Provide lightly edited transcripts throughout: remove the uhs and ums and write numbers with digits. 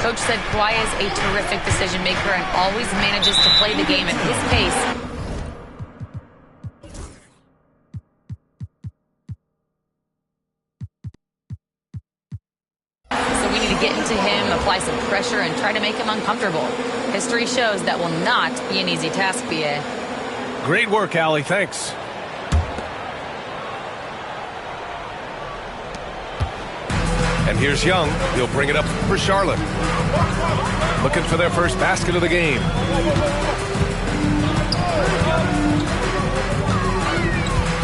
Coach said Kawhi is a terrific decision maker and always manages to play the game at his pace. So we need to get into him, apply some pressure, and try to make him uncomfortable. History shows that will not be an easy task, BA. Great work, Allie. Thanks. And here's Young. He'll bring it up for Charlotte. Looking for their first basket of the game.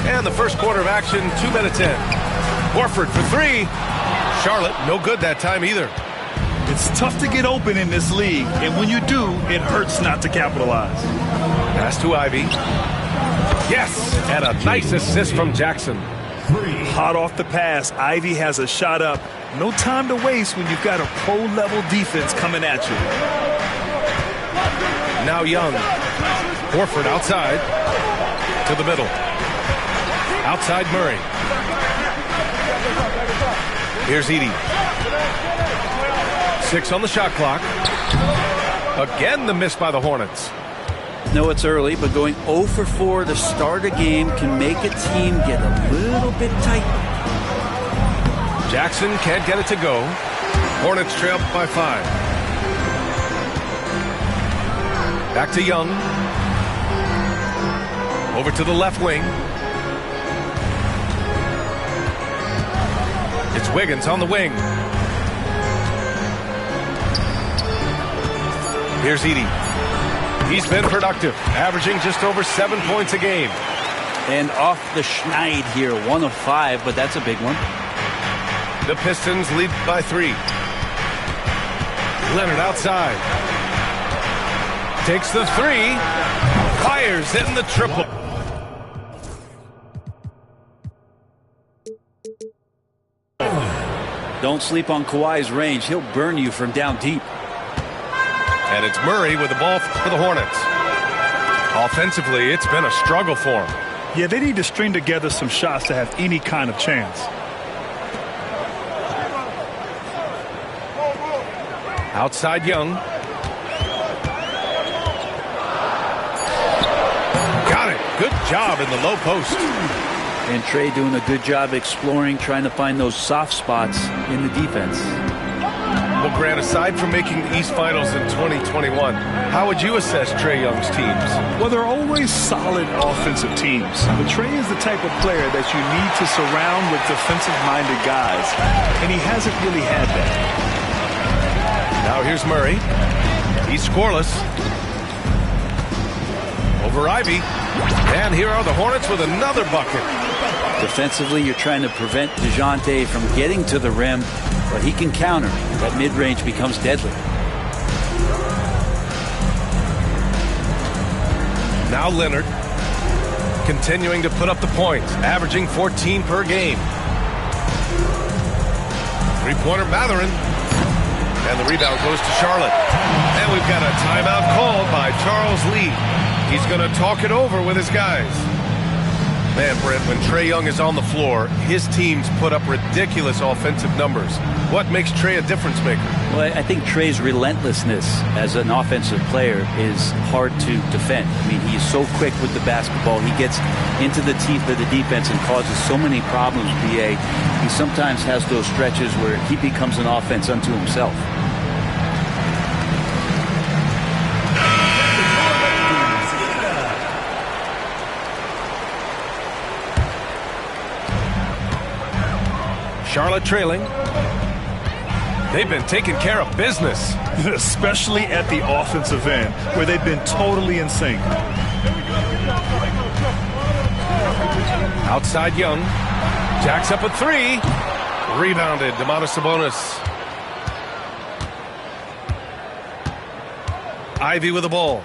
And the first quarter of action, 2 minutes in. Horford for three. Charlotte, no good that time either. It's tough to get open in this league, and when you do, it hurts not to capitalize. Pass to Ivy. Yes, and a nice assist from Jackson. Hot off the pass, Ivy has a shot up. No time to waste when you've got a pro-level defense coming at you. Now Young. Horford outside. To the middle. Outside Murray. Here's Edey. 6 on the shot clock. Again, the miss by the Hornets. No, it's early, but going 0 for 4 to start a game can make a team get a little bit tight. Jackson can't get it to go. Hornets trail by 5. Back to Young. Over to the left wing. It's Wiggins on the wing. Here's Edey. He's been productive, averaging just over 7 points a game. And off the schneid here, 1 of 5, but that's a big one. The Pistons lead by 3. Leonard outside. Takes the 3. Fires in the triple. Don't sleep on Kawhi's range. He'll burn you from down deep. And it's Murray with the ball for the Hornets. Offensively, it's been a struggle for him. Yeah, they need to string together some shots to have any kind of chance. Outside Young. Got it. Good job in the low post. And Trey doing a good job exploring, trying to find those soft spots in the defense. Well, Grant, aside from making the East Finals in 2021, how would you assess Trae Young's teams? Well, they're always solid offensive teams. But Trae is the type of player that you need to surround with defensive-minded guys. And he hasn't really had that. Now here's Murray. He's scoreless. Over Ivy. And here are the Hornets with another bucket. Defensively, you're trying to prevent DeJounte from getting to the rim, but he can counter. That mid-range becomes deadly. Now Leonard, continuing to put up the points, averaging 14 per game. Three-pointer Mathurin. And the rebound goes to Charlotte. And we've got a timeout called by Charles Lee. He's going to talk it over with his guys. Man, Brent, when Trae Young is on the floor, his teams put up ridiculous offensive numbers. What makes Trae a difference maker? Well, I think Trae's relentlessness as an offensive player is hard to defend. I mean, he's so quick with the basketball. He gets into the teeth of the defense and causes so many problems, BA. He sometimes has those stretches where he becomes an offense unto himself. Charlotte trailing. They've been taking care of business. Especially at the offensive end, where they've been totally in sync. Outside Young. Jacks up a 3. Rebounded. Domantas Sabonis. Ivy with the ball.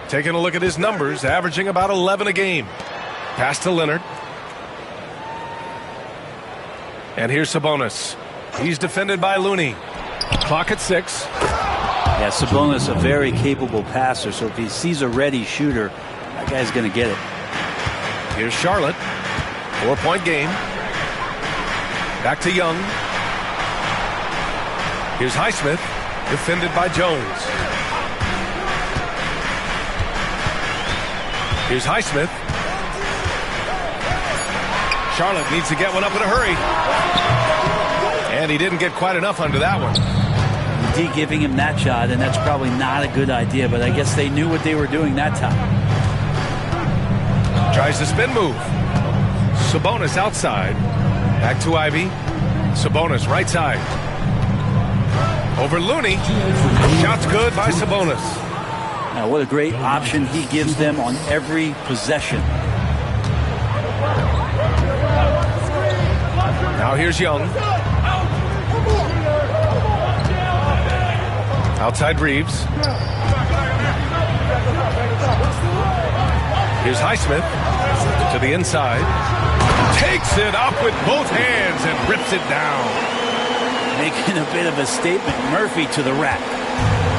Taking a look at his numbers, averaging about 11 a game. Pass to Leonard. And here's Sabonis. He's defended by Looney. Clock at 6. Yeah, Sabonis, a very capable passer, so if he sees a ready shooter, that guy's going to get it. Here's Charlotte. 4-point game. Back to Young. Here's Highsmith. Defended by Jones. Here's Highsmith. Charlotte needs to get one up in a hurry. And he didn't get quite enough under that one. D giving him that shot, and that's probably not a good idea, but I guess they knew what they were doing that time. Tries the spin move. Sabonis outside. Back to Ivy. Sabonis right side. Over Looney. Shot's good by Sabonis. Now, what a great option he gives them on every possession. Now here's Young. Outside Reeves. Here's Highsmith to the inside. Takes it up with both hands and rips it down. Making a bit of a statement. Murphy to the rack.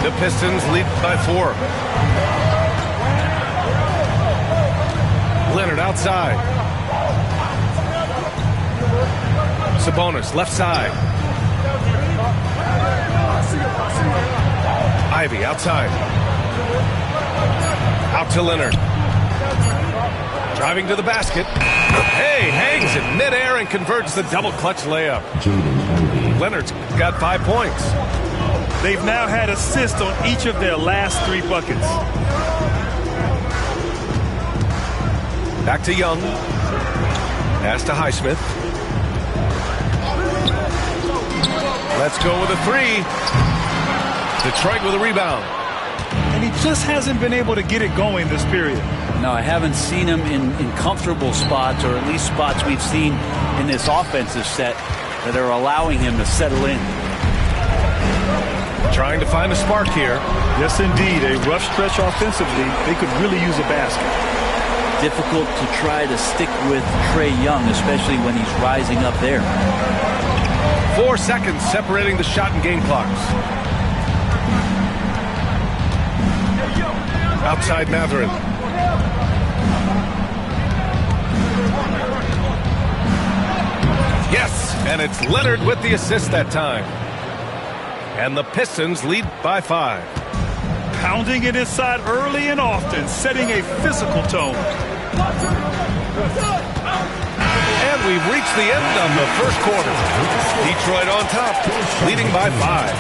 The Pistons lead by 4. Leonard outside. Sabonis left side. Ivy outside. Out to Leonard. Driving to the basket. Hey, hangs in midair and converts the double clutch layup. Leonard's got 5 points. They've now had assists on each of their last 3 buckets. Back to Young. Pass to Highsmith. Let's go with a 3. Detroit with a rebound. And he just hasn't been able to get it going this period. No, I haven't seen him in comfortable spots, or at least spots we've seen in this offensive set that are allowing him to settle in. Trying to find a spark here. Yes, indeed. A rough stretch offensively. They could really use a basket. Difficult to try to stick with Trae Young, especially when he's rising up there. 4 seconds separating the shot and game clocks. Outside Mathurin. Yes, and it's Leonard with the assist that time. And the Pistons lead by 5. Pounding it inside early and often, setting a physical tone. And we've reached the end of the first quarter. Detroit on top, leading by 5.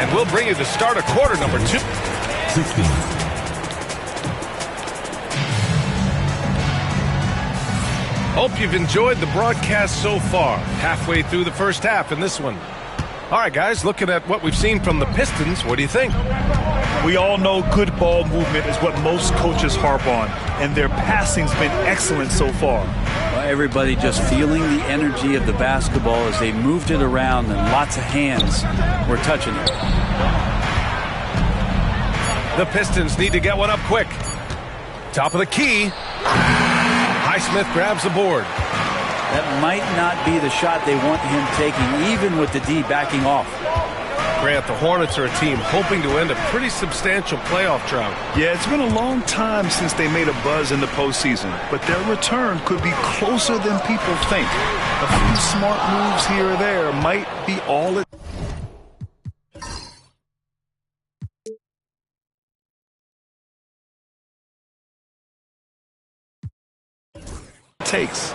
And we'll bring you the start of quarter number 2. 16. Hope you've enjoyed the broadcast so far. Halfway through the first half in this one. All right, guys, looking at what we've seen from the Pistons, what do you think? We all know good ball movement is what most coaches harp on, and their passing's been excellent so far. Well, everybody just feeling the energy of the basketball as they moved it around, and lots of hands were touching it. The Pistons need to get one up quick. Top of the key. Highsmith grabs the board. That might not be the shot they want him taking, even with the D backing off. Grant, the Hornets are a team hoping to end a pretty substantial playoff drought. Yeah, it's been a long time since they made a buzz in the postseason, but their return could be closer than people think. A few smart moves here or there might be all it takes.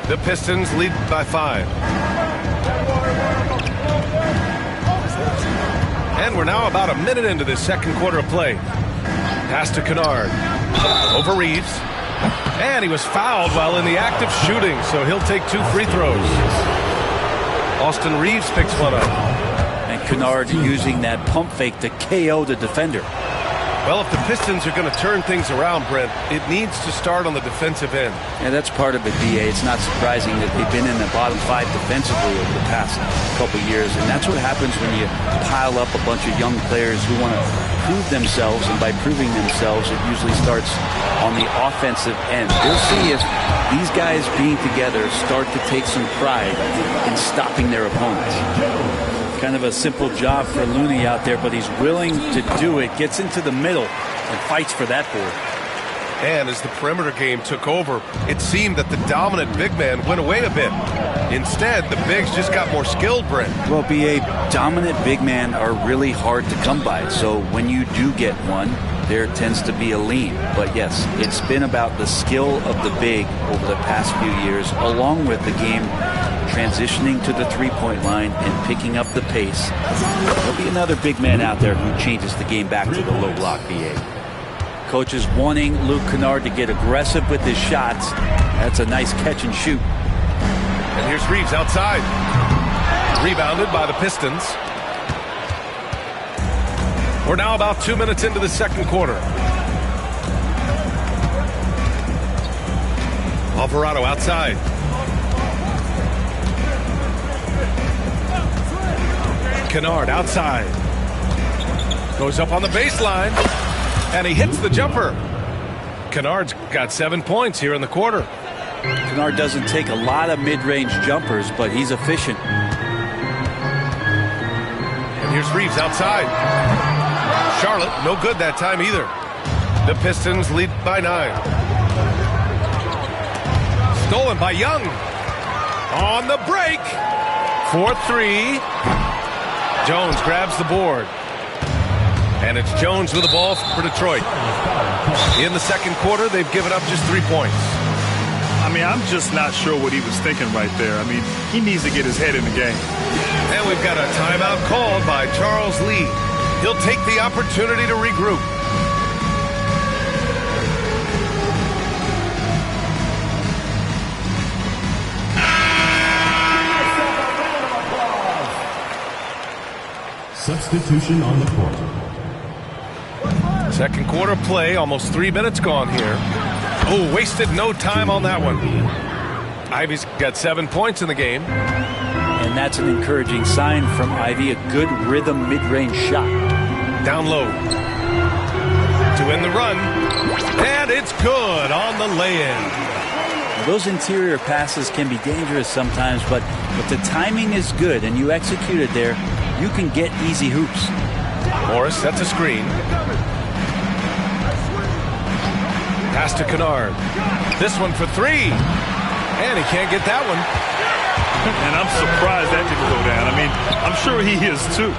The Pistons lead by 5. And we're now about a minute into this second quarter of play. Pass to Kennard. Over Reeves. And he was fouled while in the act of shooting, so he'll take 2 free throws. Austin Reeves picks one up. And Kennard using that pump fake to KO the defender. Well, if the Pistons are going to turn things around, Brent, it needs to start on the defensive end. Yeah, that's part of it, B.A. It's not surprising that they've been in the bottom 5 defensively over the past couple years. And that's what happens when you pile up a bunch of young players who want to prove themselves. And by proving themselves, it usually starts on the offensive end. We'll see if these guys being together start to take some pride in stopping their opponents. Kind of a simple job for Looney out there, but he's willing to do it. Gets into the middle and fights for that board. And as the perimeter game took over, it seemed that the dominant big man went away a bit. Instead, the bigs just got more skilled, Brent. Well, BA, dominant big men are really hard to come by. So when you do get one, there tends to be a lean. But yes, it's been about the skill of the big over the past few years, along with the game transitioning to the three-point line and picking up the pace. There'll be another big man out there who changes the game back to the low block, BA. Coach is wanting Luke Kennard to get aggressive with his shots. That's a nice catch and shoot. And here's Reeves outside. Rebounded by the Pistons. We're now about 2 minutes into the second quarter. Alvarado outside. Kennard outside. Goes up on the baseline. And he hits the jumper. Kennard's got 7 points here in the quarter. Kennard doesn't take a lot of mid-range jumpers, but he's efficient. And here's Reeves outside. Charlotte, no good that time either. The Pistons lead by 9. Stolen by Young. On the break. 4-3. Jones grabs the board. And it's Jones with the ball for Detroit. In the second quarter, they've given up just 3 points. I mean, I'm just not sure what he was thinking right there. I mean, he needs to get his head in the game. And we've got a timeout called by Charles Lee. He'll take the opportunity to regroup. Substitution on the court. Second quarter play, almost 3 minutes gone here. Oh, wasted no time on that one. Ivy's got 7 points in the game. And that's an encouraging sign from Ivy, a good rhythm mid-range shot. Down low. To end the run. And it's good on the lay-in. Those interior passes can be dangerous sometimes, but if the timing is good and you execute it there, you can get easy hoops. Morris sets a screen. Pass to Kennard. This one for 3. And he can't get that one. And I'm surprised that didn't go down. I mean, I'm sure he is too.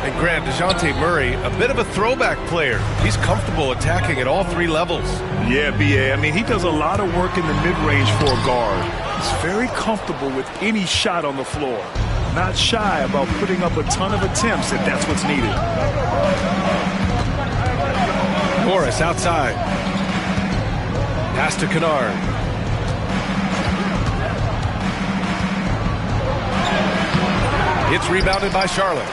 And Grant, DeJounte Murray, a bit of a throwback player. He's comfortable attacking at all 3 levels. Yeah, B.A. I mean, he does a lot of work in the mid-range for a guard. He's very comfortable with any shot on the floor. Not shy about putting up a ton of attempts if that's what's needed. Morris outside. Pass to Kennard. It's rebounded by Charlotte.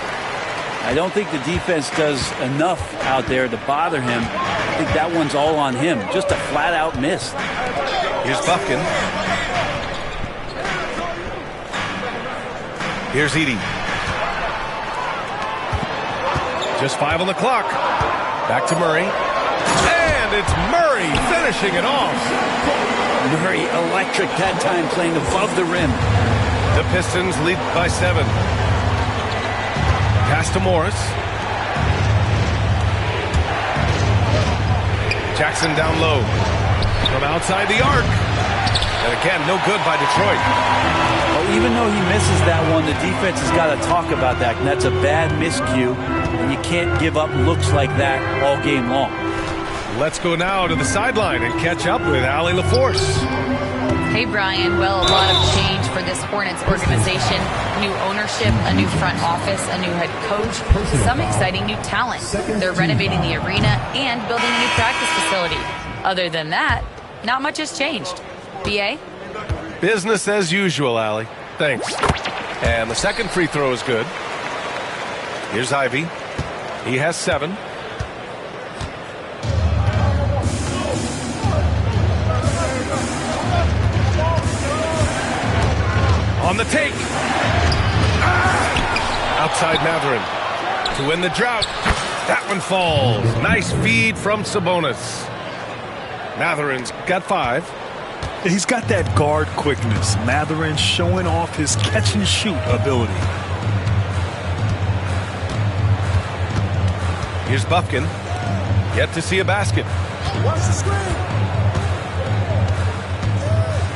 I don't think the defense does enough out there to bother him. I think that one's all on him. Just a flat-out miss. Here's Buffkin. Here's Edey. Just 5 on the clock. Back to Murray. And it's Murray finishing it off. Murray electric that time, playing above the rim. The Pistons lead by 7. Pass to Morris. Jackson down low. From outside the arc. And again, no good by Detroit. Well, even though he misses that one, the defense has got to talk about that. And that's a bad miscue. And you can't give up looks like that all game long. Let's go now to the sideline and catch up with Allie LaForce. Hey, Brian. Well, a lot of change for this Hornets organization. New ownership, a new front office, a new head coach, some exciting new talent. They're renovating the arena and building a new practice facility. Other than that, not much has changed. BA? Business as usual, Allie. Thanks. And the second free throw is good. Here's Ivy. He has 7. On the take. Outside Matherin. To win the drought. That one falls. Nice feed from Sabonis. Matherin's got 5. He's got that guard quickness. Matherin showing off his catch-and-shoot ability. Here's Buffkin. Yet to see a basket. Watch the screen.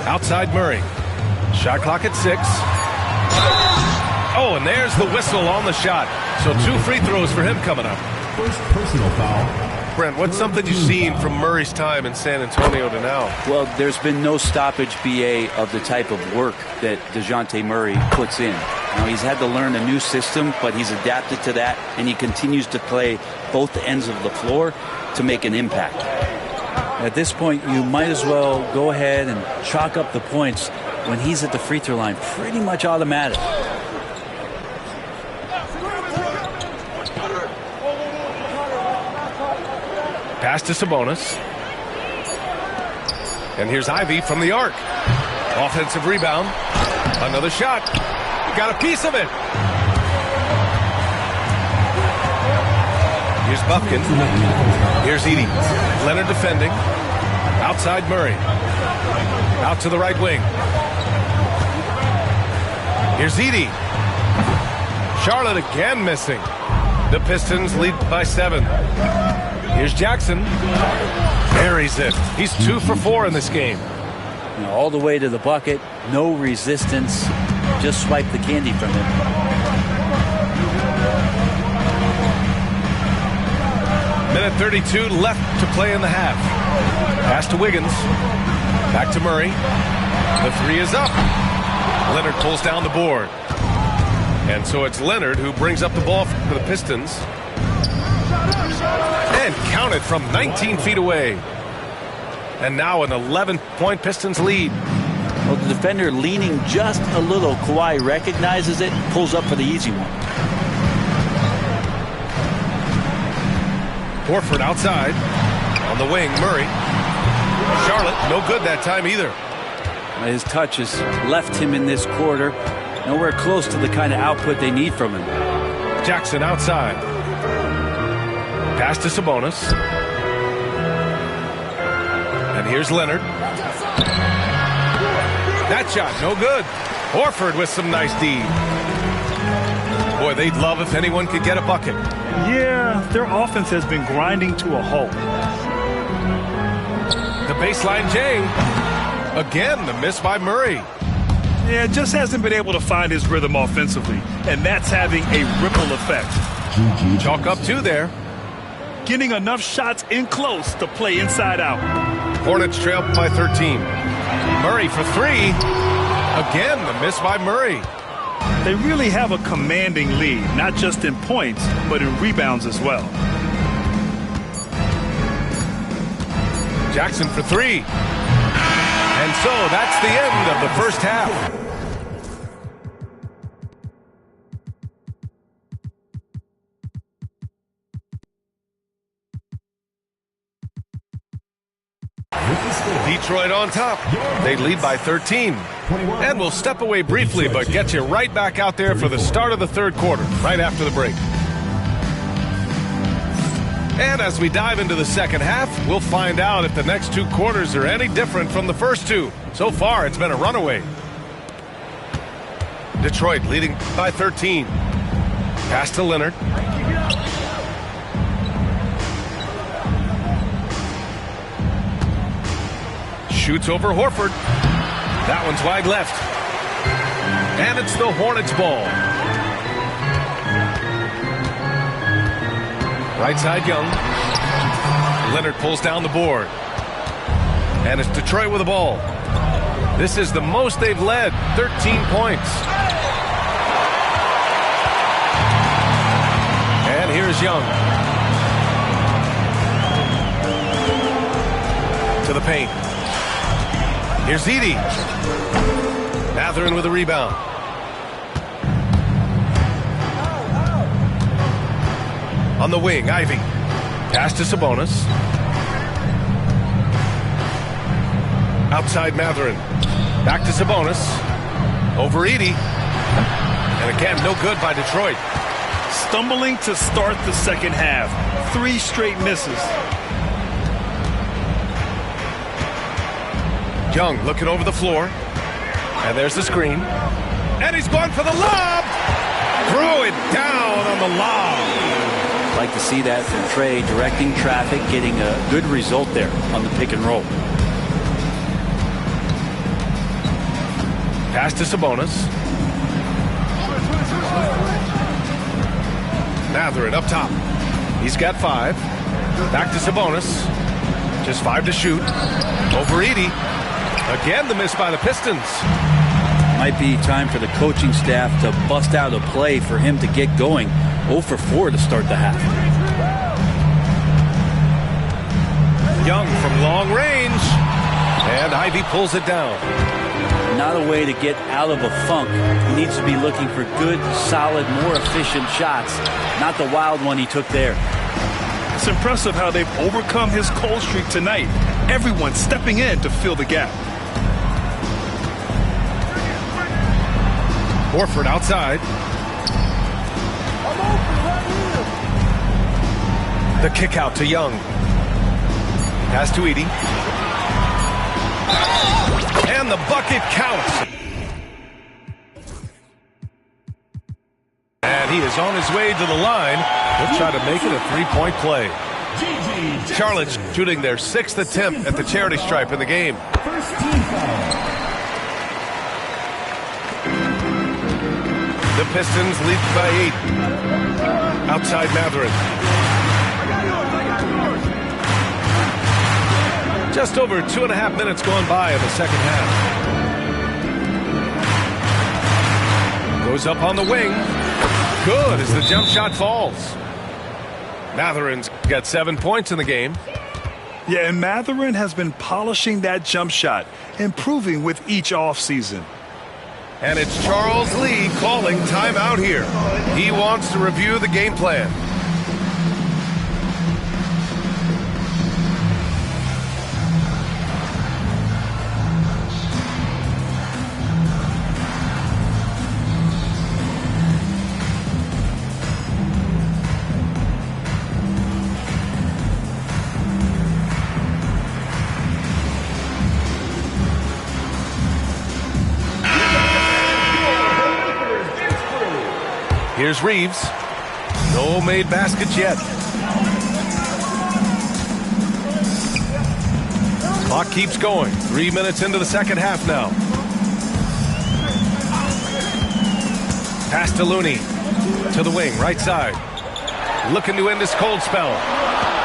Outside Murray. Shot clock at 6. Oh, and there's the whistle on the shot. So 2 free throws for him coming up. First personal foul. Brent, what's something you've seen from Murray's time in San Antonio to now? Well, there's been no stoppage, BA, of the type of work that DeJounte Murray puts in. Now, he's had to learn a new system, but he's adapted to that, and he continues to play both ends of the floor to make an impact. At this point, you might as well go ahead and chalk up the points when he's at the free throw line. Pretty much automatic. Pass to Sabonis. And here's Ivy from the arc. Offensive rebound. Another shot. Got a piece of it. Here's Buffkin. Here's Edey. Leonard defending. Outside Murray. Out to the right wing. Here's Edey. Charlotte again missing. The Pistons lead by 7. Here's Jackson. Buries it. He's 2 for 4 in this game. All the way to the bucket. No resistance. Just swipe the candy from him. Minute 32 left to play in the half. Pass to Wiggins. Back to Murray. The 3 is up. Leonard pulls down the board. And so it's Leonard who brings up the ball for the Pistons. And counted from 19 feet away. And now an 11-point Pistons lead. Well, the defender leaning just a little. Kawhi recognizes it, pulls up for the easy one. Horford outside. On the wing, Murray. Charlotte, no good that time either. His touch has left him in this quarter. Nowhere close to the kind of output they need from him. Jackson outside. Pass to Sabonis. And here's Leonard. That shot, no good. Horford with some nice D. Boy, they'd love if anyone could get a bucket. Yeah, their offense has been grinding to a halt. The baseline J. Again, the miss by Murray. Yeah, just hasn't been able to find his rhythm offensively, and that's having a ripple effect. Chalk up 2 there. Getting enough shots in close to play inside out. Hornets trail by 13. Murray for 3. Again, the miss by Murray. They really have a commanding lead, not just in points, but in rebounds as well. Jackson for 3. And so that's the end of the first half. Detroit on top. They lead by 13. And we'll step away briefly, but get you right back out there for the start of the third quarter, right after the break. And as we dive into the second half, we'll find out if the next 2 quarters are any different from the first 2. So far, it's been a runaway. Detroit leading by 13. Pass to Leonard. Shoots over Horford. That one's wide left. And it's the Hornets ball. Right side Young. Leonard pulls down the board. And it's Detroit with the ball. This is the most they've led, 13 points. And here's Young. To the paint. Here's Edey. Mathurin with a rebound. On the wing, Ivy. Pass to Sabonis. Outside Mathurin. Back to Sabonis. Over Edey. And again, no good by Detroit. Stumbling to start the second half. 3 straight misses. Young looking over the floor. And there's the screen. And he's going for the lob. Throw it down on the lob. Like to see that from Trey, directing traffic, getting a good result there on the pick and roll. Pass to Sabonis. Mathurin up top. He's got 5. Back to Sabonis. Just 5 to shoot. Over Edey. Again, the miss by the Pistons. Might be time for the coaching staff to bust out a play for him to get going. 0 for 4 to start the half. Young from long range. And Ivy pulls it down. Not a way to get out of a funk. He needs to be looking for good, solid, more efficient shots. Not the wild one he took there. It's impressive how they've overcome his cold streak tonight. Everyone stepping in to fill the gap. Horford outside. The kick out to Young. Pass to Edey. And the bucket counts. And he is on his way to the line. He'll try to make it a 3-point play. Charlotte's shooting their 6th attempt at the charity stripe in the game. The Pistons lead by 8. Outside Mathurin. Just over 2.5 minutes gone by in the second half. Goes up on the wing. Good as the jump shot falls. Mathurin's got 7 points in the game. Yeah, and Mathurin has been polishing that jump shot, improving with each offseason. And it's Charles Lee calling timeout here. He wants to review the game plan. Here's Reeves. No made baskets yet. Clock keeps going. 3 minutes into the second half now. Pass to Looney. To the wing, right side. Looking to end this cold spell.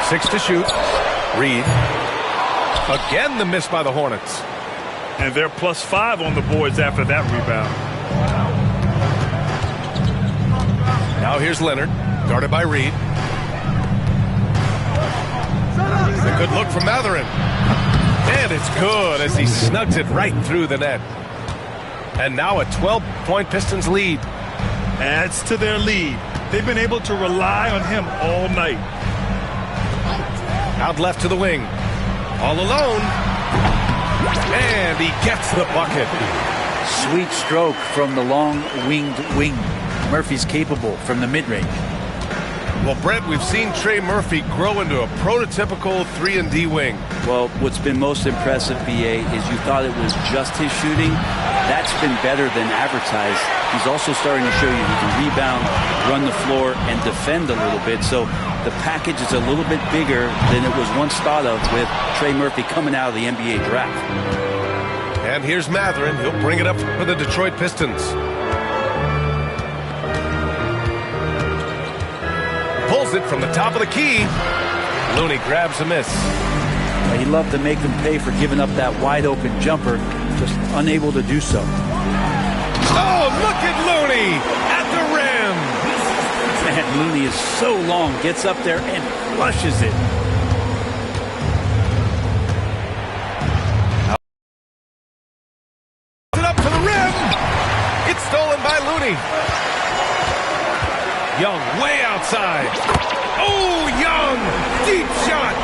6 to shoot. Reed. Again the miss by the Hornets. And they're +5 on the boards after that rebound. Now here's Leonard, guarded by Reed. A good look from Mathurin. And it's good as he snugs it right through the net. And now a 12-point Pistons lead. Adds to their lead. They've been able to rely on him all night. Out left to the wing. All alone. And he gets the bucket. Sweet stroke from the long-winged wing. Murphy's capable from the mid-range. Well, Brett, we've seen Trey Murphy grow into a prototypical 3-and-D wing. Well, what's been most impressive, BA, is you thought it was just his shooting. That's been better than advertised. He's also starting to show you he can rebound, run the floor, and defend a little bit. So the package is a little bit bigger than it was once thought of with Trey Murphy coming out of the NBA draft. And here's Mathurin. He'll bring it up for the Detroit Pistons. Pulls it from the top of the key. Looney grabs a miss. He loved to make them pay for giving up that wide-open jumper, just unable to do so. Oh, look at Looney at the rim. Man, Looney is so long, gets up there and flushes it. Up to the rim. It's stolen by Looney. Young way outside. Oh, Young! Deep shot!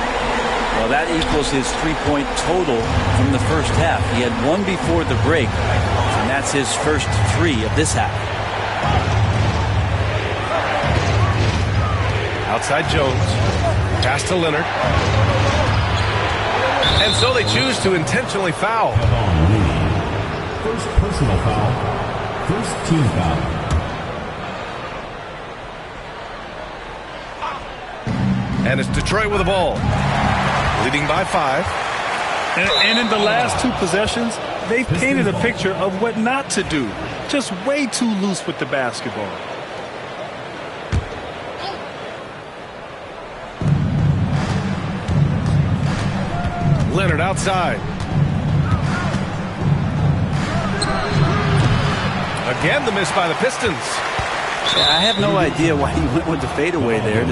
Well, that equals his three-point total from the first half. He had one before the break, and that's his first 3 of this half. Outside Jones. Pass to Leonard. And so they choose to intentionally foul. First personal foul. First team foul. And it's Detroit with the ball. Leading by 5. And in the last 2 possessions, They've painted a picture of what not to do. Just way too loose with the basketball. Leonard outside. Again, the miss by the Pistons. I have no idea why he went with the fadeaway there.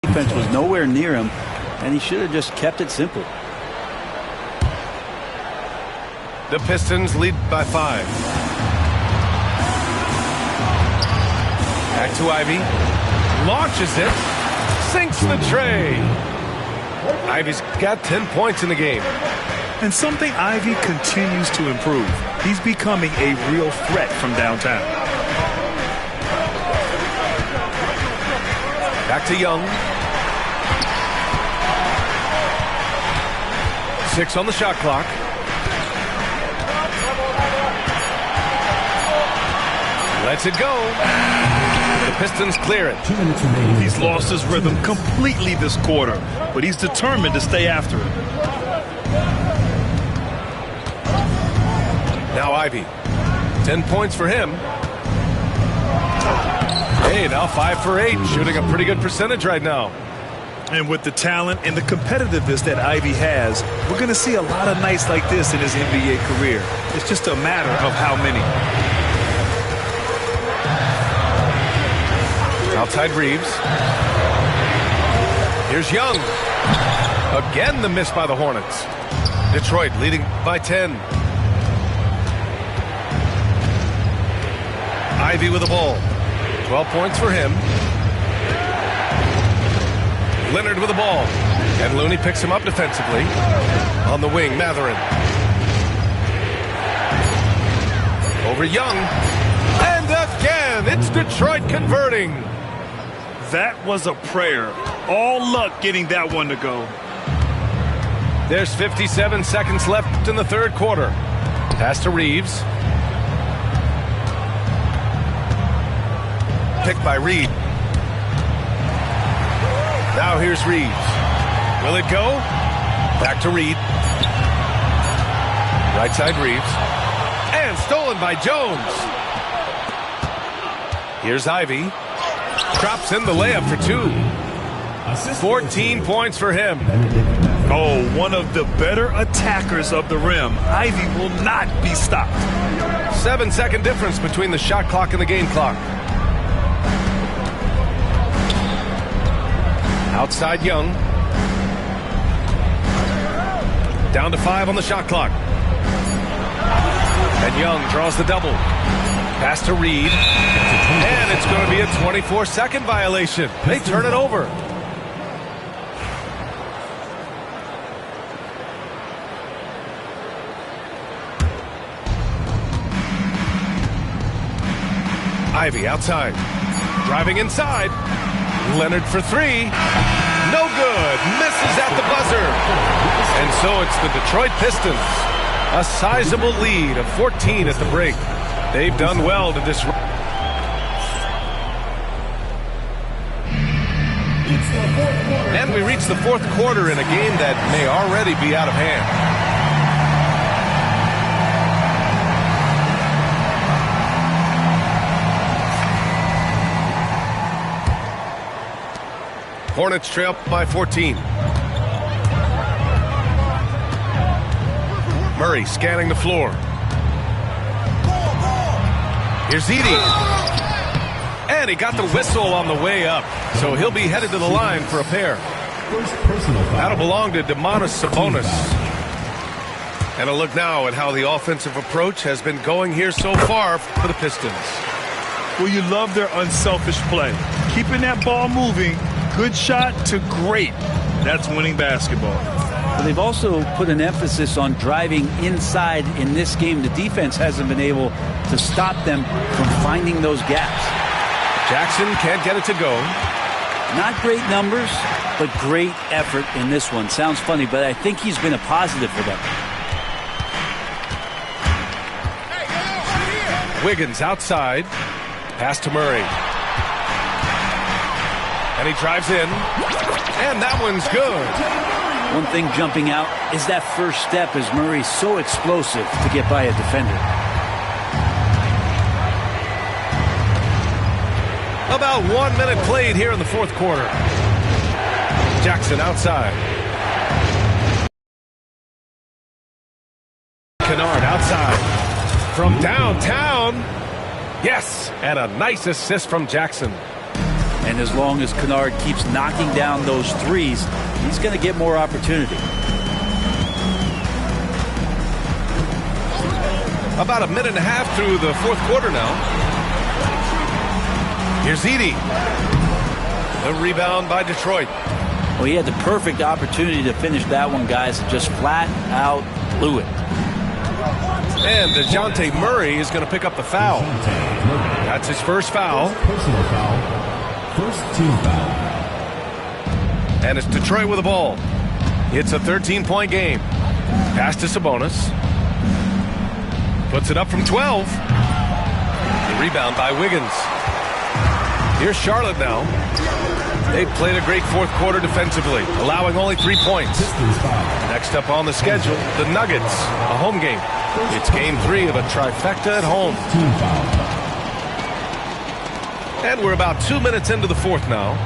Defense was nowhere near him, and he should have just kept it simple. The Pistons lead by 5. Back to Ivy. Launches it. Sinks the tray. Ivy's got 10 points in the game. And something Ivy continues to improve. He's becoming a real threat from downtown. Back to Young. 6 on the shot clock. Lets it go. The Pistons clear it. 2 minutes remaining. He's lost his rhythm completely this quarter, but he's determined to stay after it. Now Ivy. 10 points for him. Hey, now 5 for 8. Shooting a pretty good percentage right now. And with the talent and the competitiveness that Ivy has, we're going to see a lot of nights like this in his NBA career. It's just a matter of how many. Outside Reeves. Here's Young. Again the miss by the Hornets. Detroit leading by 10. Ivy with the ball. 12 points for him. Leonard with the ball. And Looney picks him up defensively. On the wing, Matherin. Over Young. And again, it's Detroit converting. That was a prayer. All luck getting that one to go. There's 57 seconds left in the third quarter. Pass to Reeves. Picked by Reed. Now here's Reeves. Will it go? Back to Reed. Right side Reeves. And stolen by Jones. Here's Ivy. Drops in the layup for 2. 14 points for him. Oh, one of the better attackers of the rim. Ivy will not be stopped. 7-second difference between the shot clock and the game clock. Outside Young. Down to 5 on the shot clock. And Young draws the double. Pass to Reed. And it's going to be a 24-second violation. They turn it over. Ivy outside. Driving inside. Leonard for 3. No good. Misses at the buzzer. And so it's the Detroit Pistons. A sizable lead of 14 at the break. They've done well to disrupt. And we reach the fourth quarter in a game that may already be out of hand. Hornets trail by 14. Murray scanning the floor. Here's Edey. And he got the whistle on the way up. So he'll be headed to the line for a pair. First personal foul. That'll belong to Domantas Sabonis. And a look now at how the offensive approach has been going here so far for the Pistons. Well, you love their unselfish play. Keeping that ball moving, good shot to great. That's winning basketball. But they've also put an emphasis on driving inside in this game. The defense hasn't been able to stop them from finding those gaps. Jackson can't get it to go. Not great numbers, but great effort in this one. Sounds funny, but I think he's been a positive for them. Wiggins outside. Pass to Murray. And he drives in. And that one's good. One thing jumping out is that first step as Murray's so explosive to get by a defender. About 1 minute played here in the fourth quarter. Jackson outside. Kennard outside. From downtown. Yes, and a nice assist from Jackson. And as long as Kennard keeps knocking down those threes, he's going to get more opportunity. About a minute and a half through the fourth quarter now. Here's Edey. The rebound by Detroit. Well, he had the perfect opportunity to finish that one, guys, and just flat out blew it. And DeJounte Murray is going to pick up the foul. That's his first foul. Personal foul. First team foul. And it's Detroit with the ball. It's a 13-point game. Pass to Sabonis. Puts it up from 12. The rebound by Wiggins. Here's Charlotte now. They've played a great fourth quarter defensively, allowing only 3 points. Next up on the schedule, the Nuggets, a home game. It's game 3 of a trifecta at home. And we're about 2 minutes into the fourth now.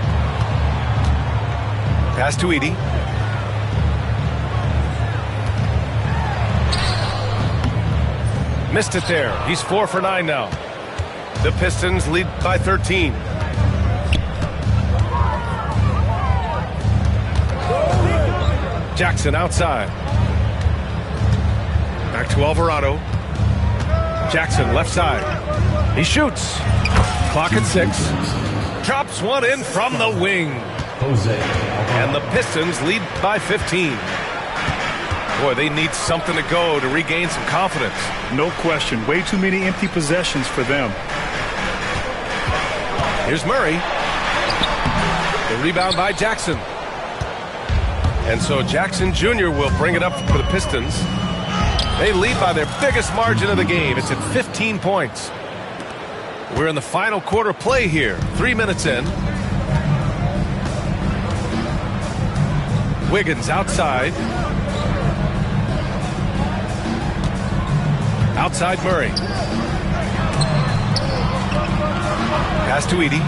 Pass to Edey. Missed it there. He's 4 for 9 now. The Pistons lead by 13. Jackson outside. Back to Alvarado. Jackson left side. He shoots. Clock at 6. Drops one in from the wing. And the Pistons lead by 15. Boy, they need something to go to regain some confidence. No question. Way too many empty possessions for them. Here's Murray. The rebound by Jackson. And so Jackson Jr. will bring it up for the Pistons. They lead by their biggest margin of the game. It's at 15 points. We're in the final quarter play here. 3 minutes in. Wiggins outside. Outside Murray. Pass to Edey.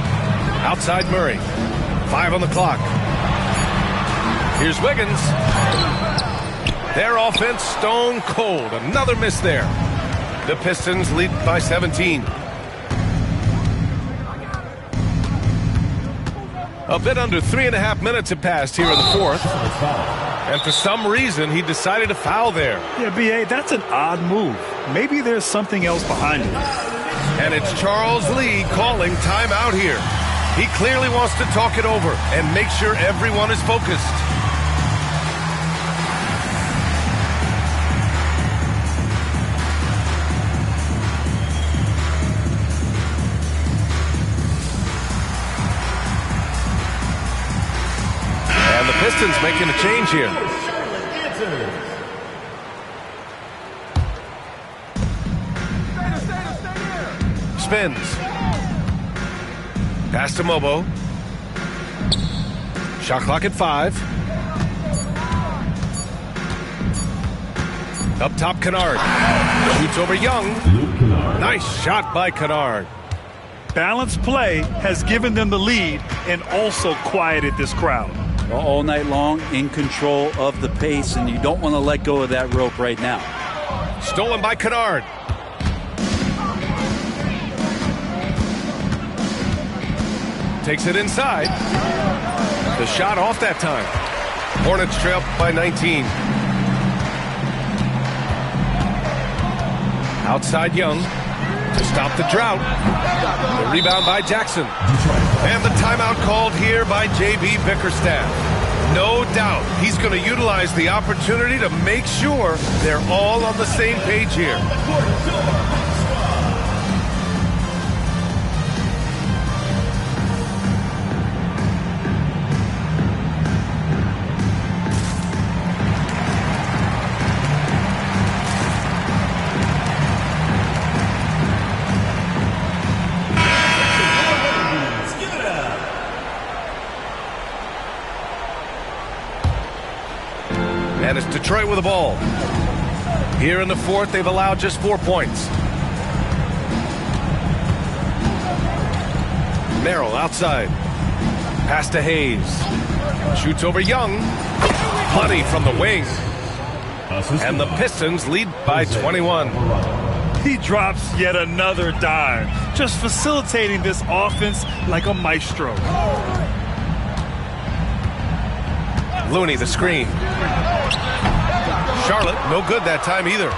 Outside Murray. 5 on the clock. Here's Wiggins. Their offense stone cold. Another miss there. The Pistons lead by 17. A bit under 3.5 minutes have passed here in the fourth. And for some reason, he decided to foul there. Yeah, B.A., that's an odd move. Maybe there's something else behind it. And it's Charles Lee calling timeout here. He clearly wants to talk it over and make sure everyone is focused. And the Pistons making a change here. Spins. Pass to Mobo. Shot clock at 5. Up top, Kennard. Shoots over Young. Nice shot by Kennard. Balanced play has given them the lead and also quieted this crowd. All night long, in control of the pace, and you don't want to let go of that rope right now. Stolen by Kennard. Takes it inside. The shot off that time. Hornets trail by 19. Outside Young. to stop the drought. The rebound by Jackson. And the timeout called here by J.B. Bickerstaff. No doubt he's going to utilize the opportunity to make sure they're all on the same page here. And it's Detroit with the ball. Here in the fourth, they've allowed just 4 points. Merrill outside. Pass to Hayes. Shoots over Young. Money from the wing. And the Pistons lead by 21. He drops yet another dime, just facilitating this offense like a maestro. Looney the screen. Charlotte, no good that time either.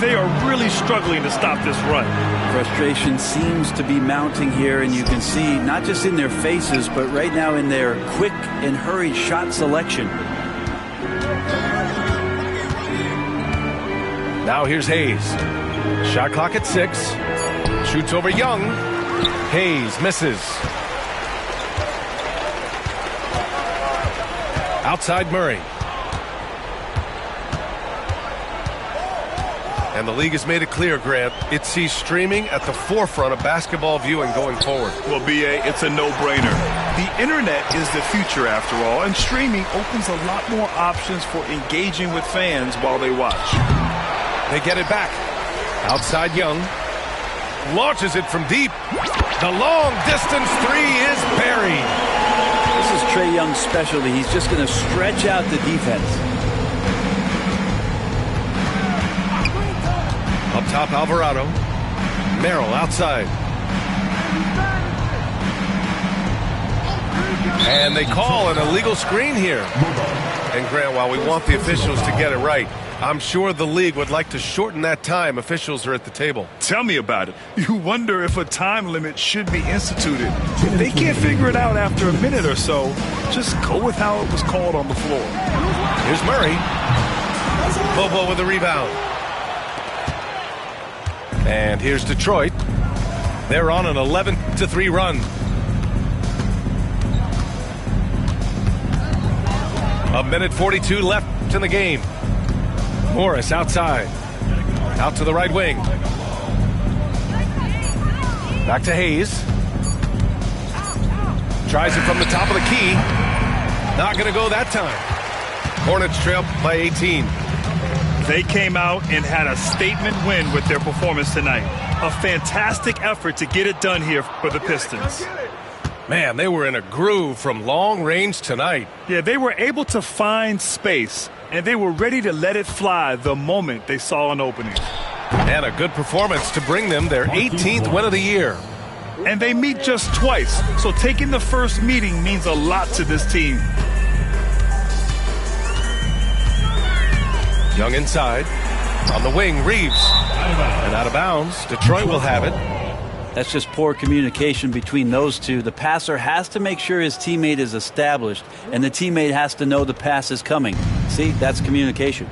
They are really struggling to stop this run. Frustration seems to be mounting here, and you can see not just in their faces, but right now in their quick and hurried shot selection. Now here's Hayes. Shot clock at 6. Shoots over Young. Hayes misses. Outside Murray. And the league has made it clear, Grant, it sees streaming at the forefront of basketball viewing going forward. Well, B.A., it's a no-brainer. The internet is the future, after all, and streaming opens a lot more options for engaging with fans while they watch. They get it back. Outside Young. Launches it from deep. The long-distance three is buried. This is Trae Young's specialty. He's just going to stretch out the defense. Up top, Alvarado. Merrill outside. And they call an illegal screen here. And Grant, while we want the officials to get it right, I'm sure the league would like to shorten that time officials are at the table. Tell me about it. You wonder if a time limit should be instituted. If they can't figure it out after a minute or so, just go with how it was called on the floor. Here's Murray. Bobo with the rebound. And here's Detroit. They're on an 11-3 run. A minute 42 left in the game. Morris outside. Out to the right wing. Back to Hayes. Tries it from the top of the key. Not going to go that time. Hornets trail by 18. They came out and had a statement win with their performance tonight. A fantastic effort to get it done here for the Pistons. Man, they were in a groove from long range tonight. Yeah, they were able to find space, and they were ready to let it fly the moment they saw an opening. And a good performance to bring them their 18th win of the year. And they meet just twice, so taking the first meeting means a lot to this team. Young inside. On the wing, Reeves. And out of bounds. Detroit will have it. That's just poor communication between those two. The passer has to make sure his teammate is established, and the teammate has to know the pass is coming. See, that's communication.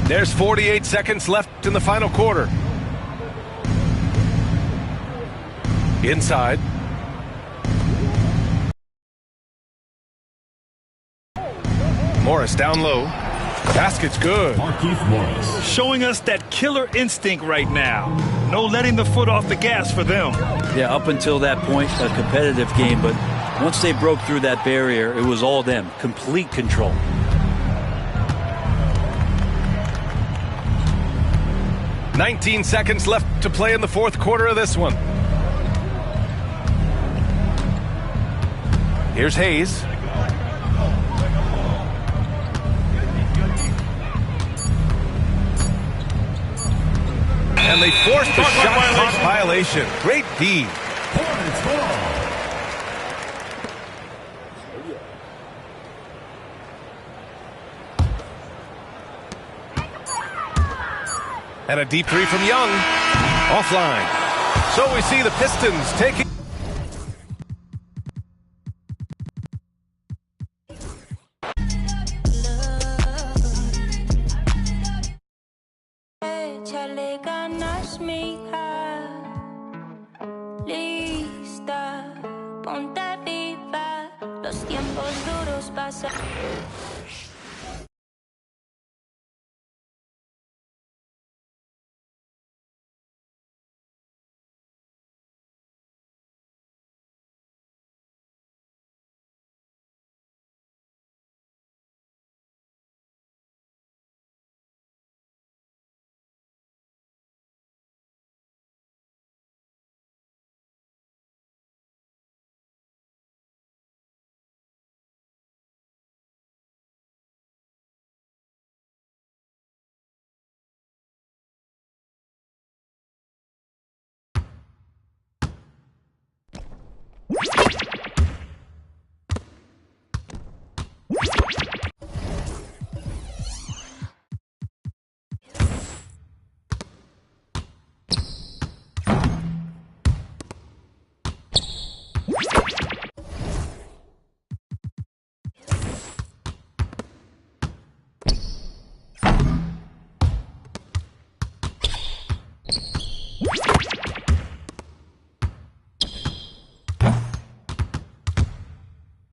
There's 48 seconds left in the final quarter. Inside. Morris down low. Basket's good. Morris. Showing us that killer instinct right now. No letting the foot off the gas for them. Yeah, up until that point, a competitive game, but once they broke through that barrier, it was all them. Complete control. "19 seconds left to play in the fourth quarter of this one. Here's Hayes. And they forced the shot clock violation. Great D. And a deep three from Young. Offline. So we see the Pistons taking... Échale ganas, mija. Lista, ponte viva. Los tiempos duros pasan.